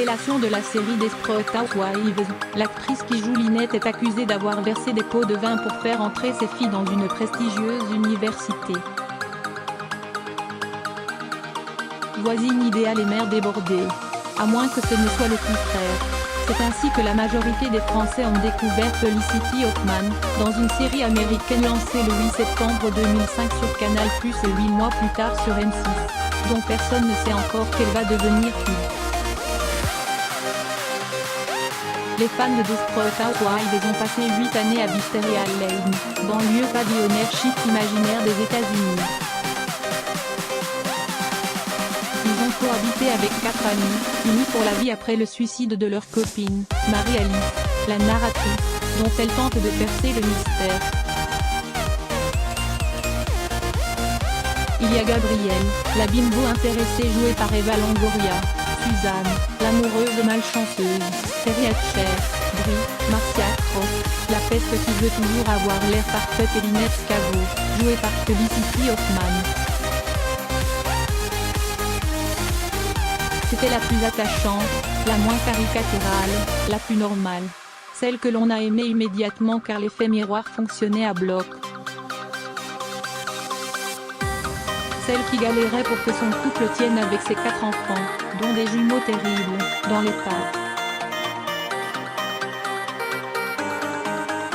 révélation de la série Desperate Housewives, l'actrice qui joue Lynette est accusée d'avoir versé des pots de vin pour faire entrer ses filles dans une prestigieuse université. Voisine idéale et mère débordée. À moins que ce ne soit le contraire. C'est ainsi que la majorité des Français ont découvert Felicity Huffman, dans une série américaine lancée le 8 septembre 2005 sur Canal+, et 8 mois plus tard sur M6, dont personne ne sait encore qu'elle va devenir culte. Les fans de Desperate Housewives ont passé 8 années à Wisteria Lane, banlieue pavillonnaire chic imaginaire des États-Unis. Ils ont cohabité avec 4 amis, unis pour la vie après le suicide de leur copine, Marie-Alice, la narratrice, dont elle tente de percer le mystère. Il y a Gabrielle, la bimbo intéressée jouée par Eva Longoria, Suzanne, l'amoureuse malchanceuse, Terry Hatcher, Brie, Marcia Croft, la peste qui veut toujours avoir l'air parfaite et Lynette Scavo, jouée par Felicity Huffman. C'était la plus attachante, la moins caricaturale, la plus normale. Celle que l'on a aimée immédiatement car l'effet miroir fonctionnait à bloc. Celle qui galérait pour que son couple tienne avec ses 4 enfants, dont des jumeaux terribles, dans les pattes.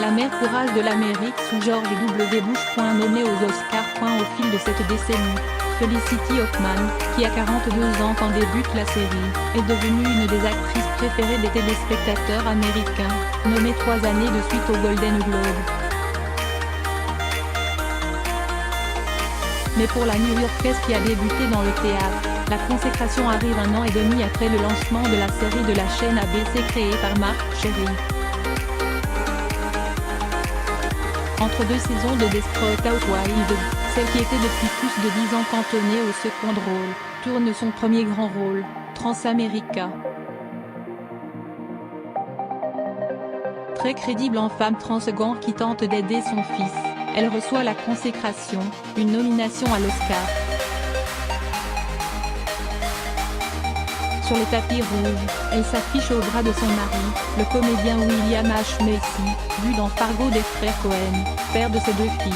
La mère courage de l'Amérique sous George W. Bush. Nommée aux Oscars. Au fil de cette décennie, Felicity Huffman, qui a 42 ans quand débute la série, est devenue une des actrices préférées des téléspectateurs américains, nommée 3 années de suite au Golden Globe. Mais pour la New-Yorkaise qui a débuté dans le théâtre, la consécration arrive 1 an et demi après le lancement de la série de la chaîne ABC créée par Marc Cherry. Entre 2 saisons de Desperate Housewives, celle qui était depuis plus de 10 ans cantonnée au second rôle, tourne son premier grand rôle, Transamerica. Très crédible en femme transgenre qui tente d'aider son fils, elle reçoit la consécration, une nomination à l'Oscar. Sur le tapis rouge, elle s'affiche au bras de son mari, le comédien William H. Macy, vu dans Fargo des frères Cohen, père de ses 2 filles.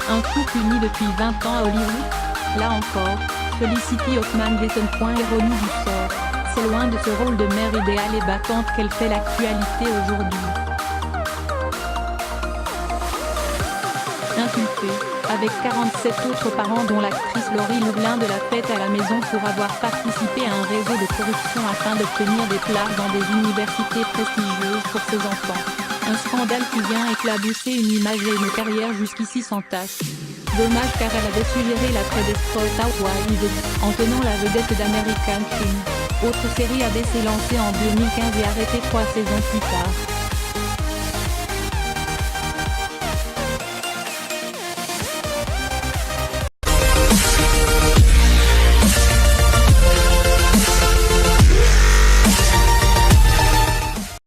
Un couple uni depuis 20 ans à Hollywood? Là encore, Felicity Huffman détonne point ironie du sort. C'est loin de ce rôle de mère idéale et battante qu'elle fait l'actualité aujourd'hui. Inculpée, avec 47 autres parents dont l'actrice Laurie Loughlin de la fête à la maison pour avoir participé à un réseau de corruption afin d'obtenir des places dans des universités prestigieuses pour ses enfants. Un scandale qui vient éclabousser une image et une carrière jusqu'ici sans tache. Dommage car elle avait suggéré l'après-Desperate Housewives, en tenant la vedette d'American Crime. Autre série ABC lancée en 2015 et arrêtée 3 saisons plus tard.